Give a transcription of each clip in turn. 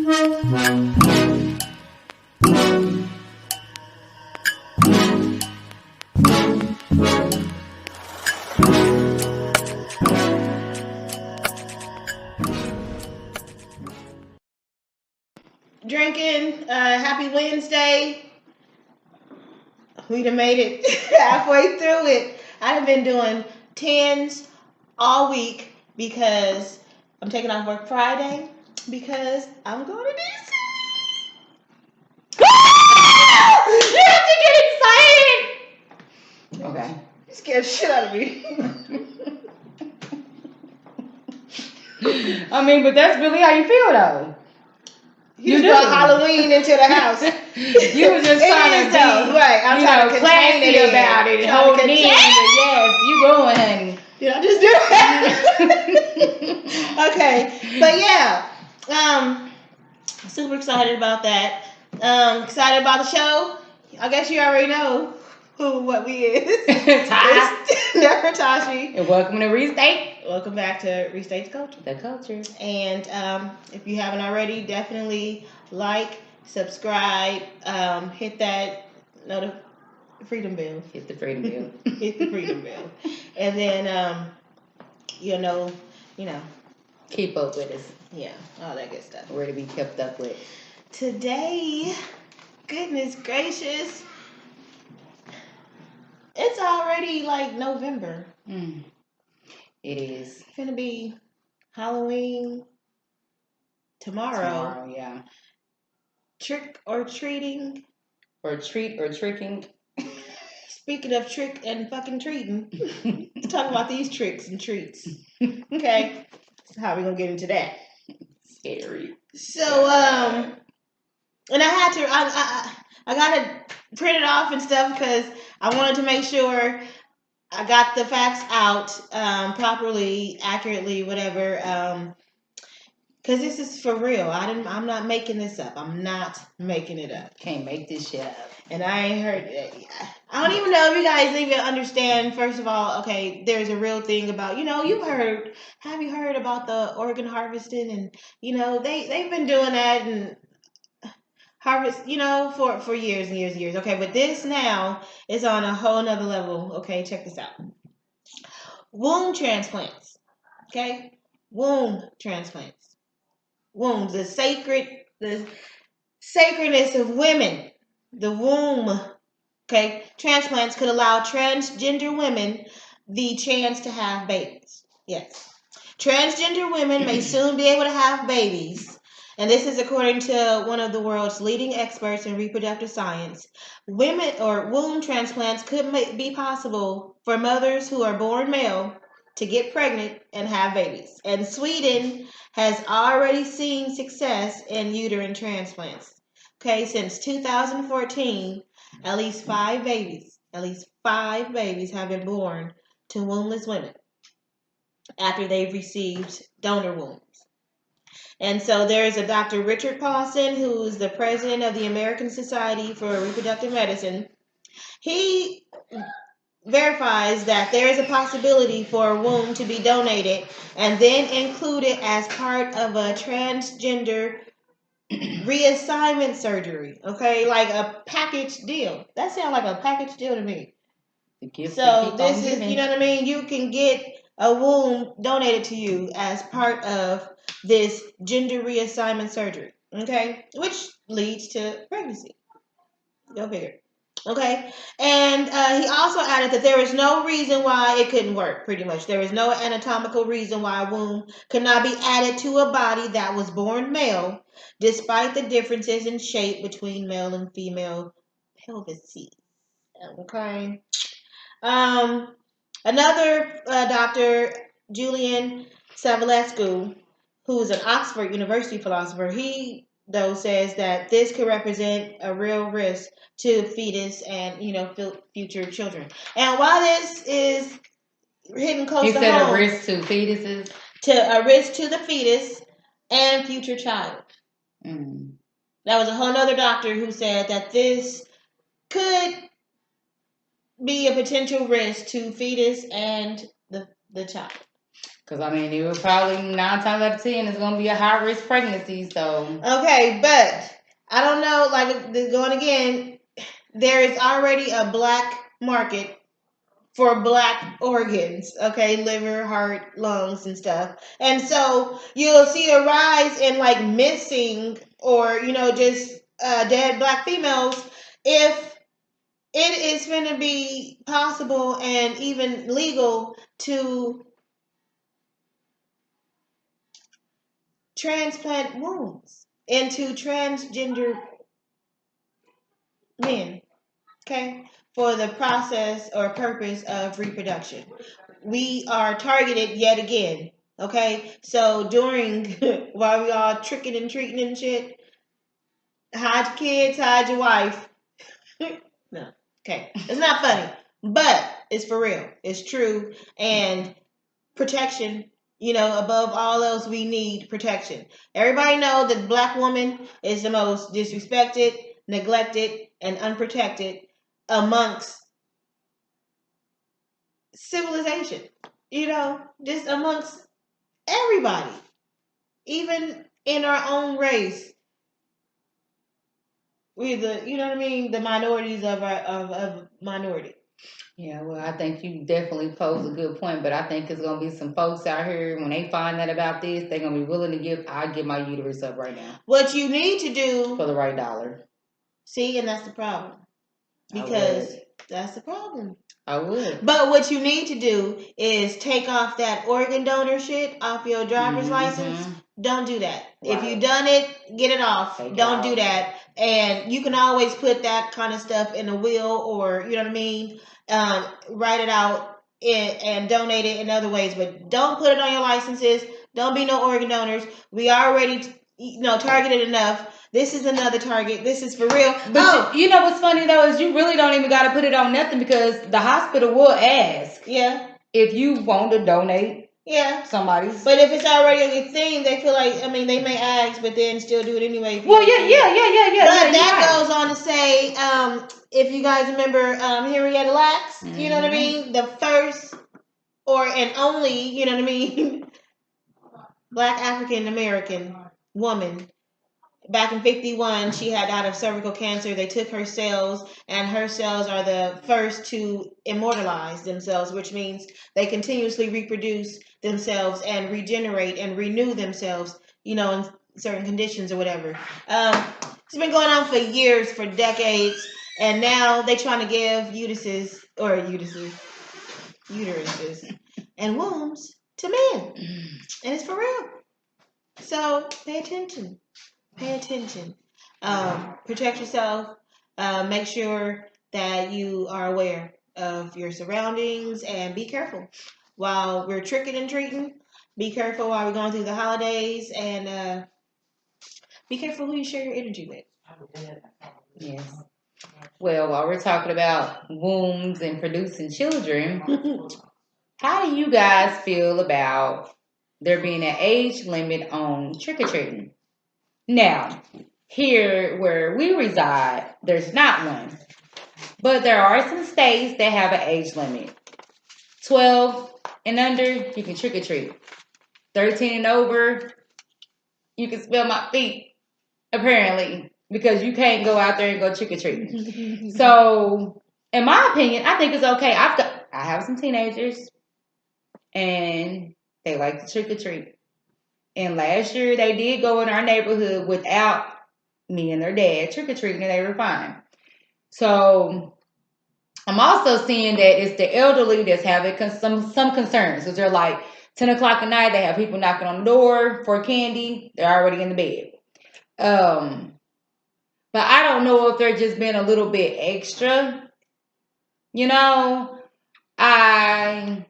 Drinking. Happy Wednesday. We done made it halfway through it. I've been doing tens all week because I'm taking off work Friday because I'm going to DC. You have to get excited. Okay. You scared the shit out of me. I mean, but that's really how you feel, though. You brought Halloween into the house. You were just trying to be, right. I'm trying to contain classy it about it and hold hold it in. But yes, you going, honey. Did I just do that? Okay, but yeah, super excited about that. Excited about the show. I guess you already know what we is. Never Tashi. And welcome to Restate. Welcome back to Restate's Culture. The culture. And if you haven't already, definitely like, subscribe, hit that freedom bell. Hit the freedom bell. Hit the freedom bell. And then, you know. Keep up with us. Yeah, all that good stuff. We're to be kept up with. Today, goodness gracious, it's already like November. It is. It's gonna be Halloween tomorrow. Yeah. Trick or treating. Or treat or tricking. Speaking of trick and fucking treating, let's talk about these tricks and treats. Okay, so how are we gonna get into that? Scary. So, and I had to, I got to print it off and stuff because I wanted to make sure I got the facts out properly, accurately, whatever. Because this is for real. I'm not making this up. I'm not making it up. Can't make this shit up. And I ain't heard it. I don't even know if you guys even understand. First of all, okay, there's a real thing about, have you heard about the organ harvesting? And, they've been doing that and harvest, for years and years and years. Okay, but this now is on a whole nother level. Okay, check this out. Womb transplants. Okay? Womb transplants. Wombs, the sacredness of women. The womb. Okay? Transplants could allow transgender women the chance to have babies. Yes. Transgender women may soon be able to have babies. And this is according to one of the world's leading experts in reproductive science. Women or womb transplants could be possible for mothers who are born male to get pregnant and have babies. And Sweden has already seen success in uterine transplants. Okay, since 2014, at least five babies have been born to wombless women after they've received donor wombs. And so there's a Dr. Richard Paulson, who's the president of the American Society for Reproductive Medicine. He verifies that there is a possibility for a womb to be donated and then included as part of a transgender reassignment surgery. Okay, like a package deal. That sounds like a package deal to me. So this is, you know what I mean? You can get a womb donated to you as part of this gender reassignment surgery. Okay, which leads to pregnancy. Go figure. Okay, and he also added that there is no reason why it couldn't work, pretty much. There is no anatomical reason why a womb could not be added to a body that was born male, despite the differences in shape between male and female pelvises. Okay. Another Dr. Julian Savulescu, who is an Oxford University philosopher, he, though, says that this could represent a real risk to fetus and, future children. And while this is hitting close to home... You said a risk to fetuses? A risk to the fetus and future child. That was a whole other doctor who said that this could be a potential risk to fetus and the child. Because, I mean, it will probably 9 times out of 10 it's going to be a high-risk pregnancy, so. Okay, but I don't know, like, going again, there is already a black market for black organs, okay, liver, heart, lungs, and stuff. And so you'll see a rise in, like, missing or, just dead black females if it is going to be possible and even legal to transplant wombs into transgender men, okay, for the process or purpose of reproduction. We are targeted yet again, okay? So during, while we all tricking and treating and shit, hide your kids, hide your wife. No, okay. It's not funny, but it's for real. It's true. And protection, above all else, we need protection. Everybody know that the black woman is the most disrespected, neglected, and unprotected amongst civilization. Just amongst everybody, even in our own race. We're the minorities of minority. Yeah, well, I think you definitely pose a good point, but I think there's gonna be some folks out here when they find out about this, they're gonna be willing to I'll give my uterus up right now. What you need to do for the right dollar. See, and that's the problem. Because that's the problem. I would. But what you need to do is take off that organ donor shit off your driver's license. Don't do that. Right. If you done it, get it off. Don't do that. And you can always put that kind of stuff in a will or, you know what I mean? Write it out and donate it in other ways. But don't put it on your licenses. Don't be no organ donors. We already, targeted enough. This is another target. This is for real. But you know what's funny though is you really don't even got to put it on nothing because the hospital will ask. Yeah. If you want to donate. Yeah. Somebody's. But if it's already a thing, they feel like, they may ask, but then still do it anyway. Well, yeah. But that goes on to say, if you guys remember Henrietta Lacks, you know what I mean? The first and only, you know what I mean? Black African American woman. Back in 1951, she had died of cervical cancer. They took her cells, and her cells are the first to immortalize themselves, which means they continuously reproduce themselves and regenerate and renew themselves, in certain conditions or whatever. It's been going on for years, for decades, and now they're trying to give uteruses and wombs to men. And it's for real. So pay attention. Pay attention. Protect yourself. Make sure that you are aware of your surroundings and be careful. While we're tricking and treating, be careful while we're going through the holidays and be careful who you share your energy with. Yes. Well, while we're talking about wombs and producing children, how do you guys feel about there being an age limit on trick-or-treating? Now, here where we reside, there's not one. But there are some states that have an age limit. 12 and under, you can trick-or-treat. 13 and over, you can smell my feet, apparently, because you can't go out there and go trick-or-treating. So, in my opinion, I think it's okay. I have some teenagers, and they like to trick-or-treat. And last year, they did go in our neighborhood without me and their dad trick-or-treating, and they were fine. So, I'm also seeing that it's the elderly that's having some concerns. Because they're like, 10 o'clock at night, they have people knocking on the door for candy. They're already in the bed. But I don't know if they're just being a little bit extra. I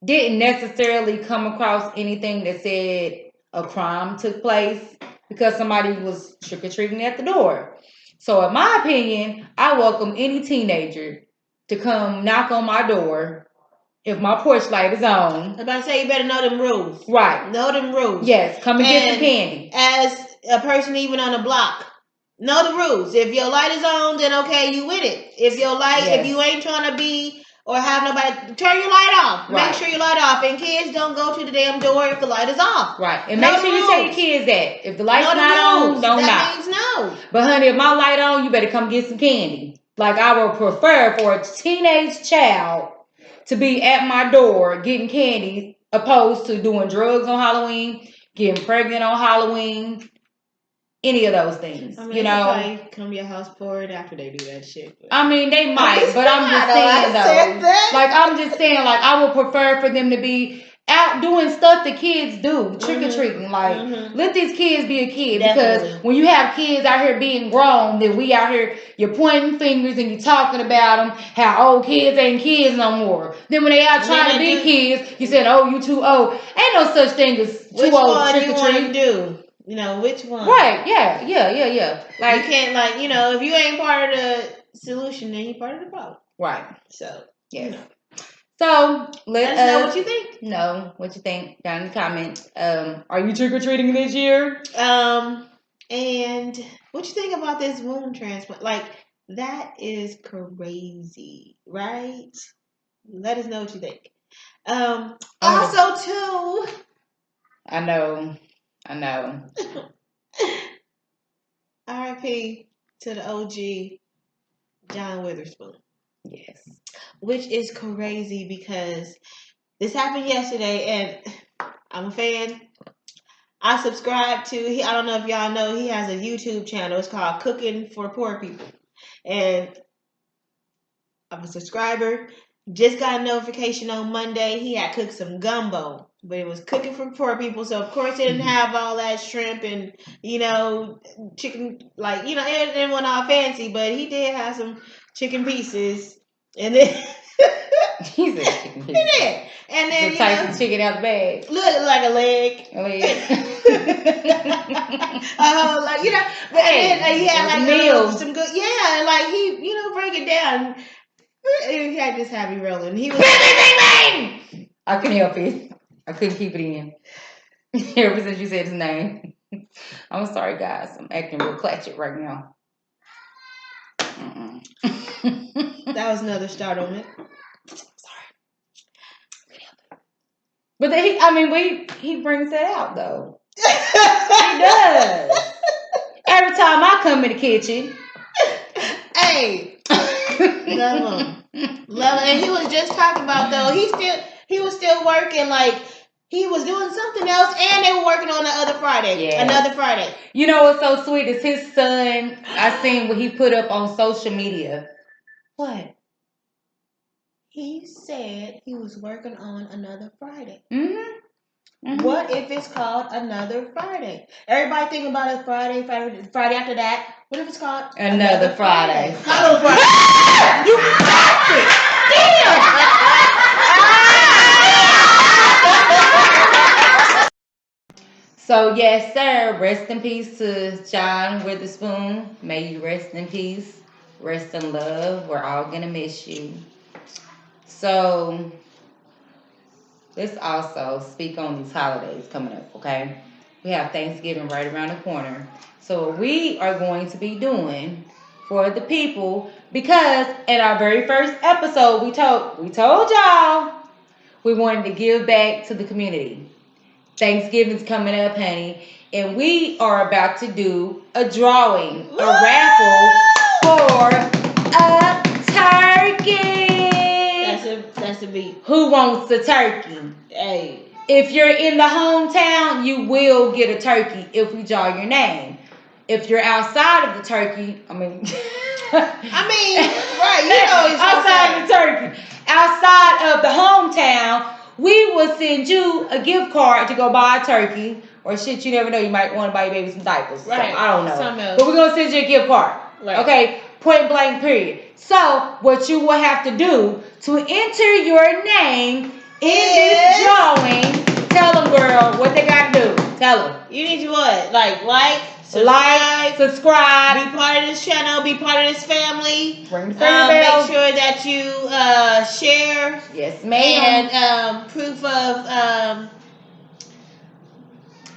didn't necessarily come across anything that said a crime took place because somebody was trick-or-treating at the door. So in my opinion, I welcome any teenager to come knock on my door if my porch light is on. I was about to say, you better know them rules. Right. Know them rules. Yes, come and get some candy. As a person even on the block, know the rules. If your light is on, then okay, you with it. If your light, if you ain't trying to be or have nobody, turn your light off. Right. Make sure your light off. And kids don't go to the damn door if the light is off. Right. And Know make the sure you tell your rules. kids that. If the light's Know the not on, rules. don't knock. That means no. But honey, if my light on, you better come get some candy. Like I would prefer for a teenage child to be at my door getting candy opposed to doing drugs on Halloween, getting pregnant on Halloween, any of those things. I mean, you know, probably come to your house for it after they do that shit. But. I mean, they might, but I'm just saying though. Like I'm just saying, like I would prefer for them to be out doing stuff the kids do, trick or treating. Like let these kids be a kid. Definitely. Because when you have kids out here being grown, then we out here you're pointing fingers and you're talking about them how old kids ain't kids no more. Then when they out trying to be kids, you said, "Oh, you too old." Ain't no such thing as too old to trick or treat. Do? You know, which one? Right, yeah. Like you can't, like, you know, if you ain't part of the solution, then you're part of the problem. Right. So, yes. You know. So let us know what you think. Know what you think down in the comments. Are you trick or treating this year? And what you think about this womb transplant? Like, that is crazy, right? Let us know what you think. Also, too. I know. R.I.P. to the OG, John Witherspoon. Yes. Which is crazy because this happened yesterday and I'm a fan. I subscribe to, I don't know if y'all know, he has a YouTube channel. It's called Cooking for Poor People. And I'm a subscriber. Just got a notification on Monday. He had cooked some gumbo, but it was cooking for poor people. So, of course, it didn't have all that shrimp and, you know, chicken. Like, you know, it didn't want all fancy, but he did have some chicken pieces. And then... He said chicken pieces. He did. And then, the type of chicken out the bag. Looked like a leg. A leg. Like, you know, but then he had like meals. some good, yeah, like he, you know, break it down. He had this happy rolling. He was. I couldn't help it. I couldn't keep it in. Ever since you said his name. I'm sorry, guys. I'm acting real clatchet right now. That was another startlement. Sorry. But he brings that out though. He does. Every time I come in the kitchen. Hey. Love him. And he was just talking about though, he was still working, like he was doing something else and they were working on the other Friday. Yeah. Another Friday. You know what's so sweet is his son, I seen what he put up on social media. What? He said he was working on another Friday. Mm-hmm. What if it's called Another Friday? Everybody think about it Friday after that. What if it's called Another Friday? Another Friday. You bastard! Damn! So yes, sir. Rest in peace to John Witherspoon. May you rest in peace. Rest in love. We're all gonna miss you. So let's also speak on these holidays coming up, okay? We have Thanksgiving right around the corner. So what we are going to be doing for the people, because in our very first episode, we told y'all we wanted to give back to the community. Thanksgiving's coming up, honey, and we are about to do a drawing, a raffle for a turkey. That's a beat. Who wants a turkey? Hey. If you're in the hometown, you will get a turkey if we draw your name. If you're outside of the turkey, right, you know it's outside of the turkey. Outside of the hometown, we will send you a gift card to go buy a turkey. Or shit, you never know, you might want to buy your baby some diapers. Right. I don't know. But we're going to send you a gift card. Right. Okay? Point blank period. So, what you will have to do to enter your name in this drawing, tell them, girl, what they got to do. Tell them. You need to what? Like, subscribe. Be part of this channel. Be part of this family. Ring the bell. Make sure that you share. Yes, ma'am. And proof of...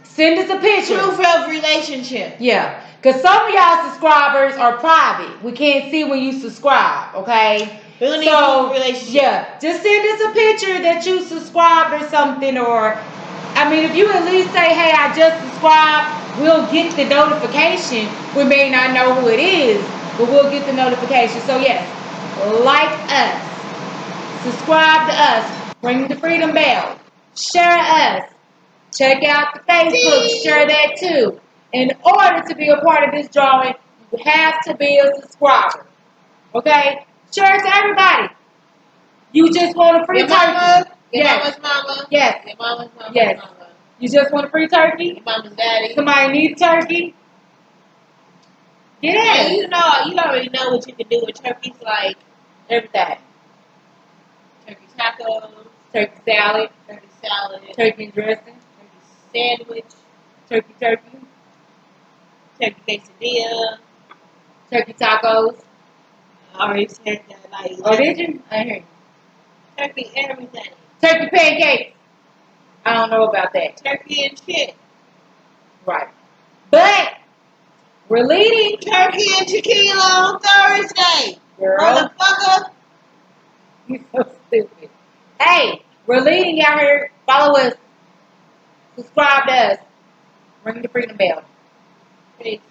send us a picture. Proof of relationship. Yeah. Because some of y'all subscribers are private. We can't see when you subscribe, okay? We don't need So, a relationship. yeah, just send us a picture that you subscribed or something, or I mean, if you at least say, hey, I just subscribed, we'll get the notification. We may not know who it is, but we'll get the notification. So, yes, like us, subscribe to us, ring the freedom bell, share us, check out the Facebook, share that too. In order to be a part of this drawing, you have to be a subscriber. Okay? Share it to everybody. You just want a free Your turkey. mama? Your Yes. mama's mama? Yes. Your mama's mama's Yes. mama? You just want a free turkey? Your mama's daddy? Somebody need a turkey? Get And it. you already know what you can do with turkeys, like Everything. turkey tacos, Turkey salad, turkey salad, turkey dressing, turkey sandwich, turkey, turkey quesadilla. turkey tacos. I already said that. Like, Oh, did you? I hear you. turkey everything. Turkey pancakes. I don't know about that. Turkey and shit. Right. But we're leading. Turkey and tequila on Thursday. Girl. Motherfucker. You so stupid. Hey, we're leading out here. Follow us. Subscribe to us. Ring the freedom bell. Peace.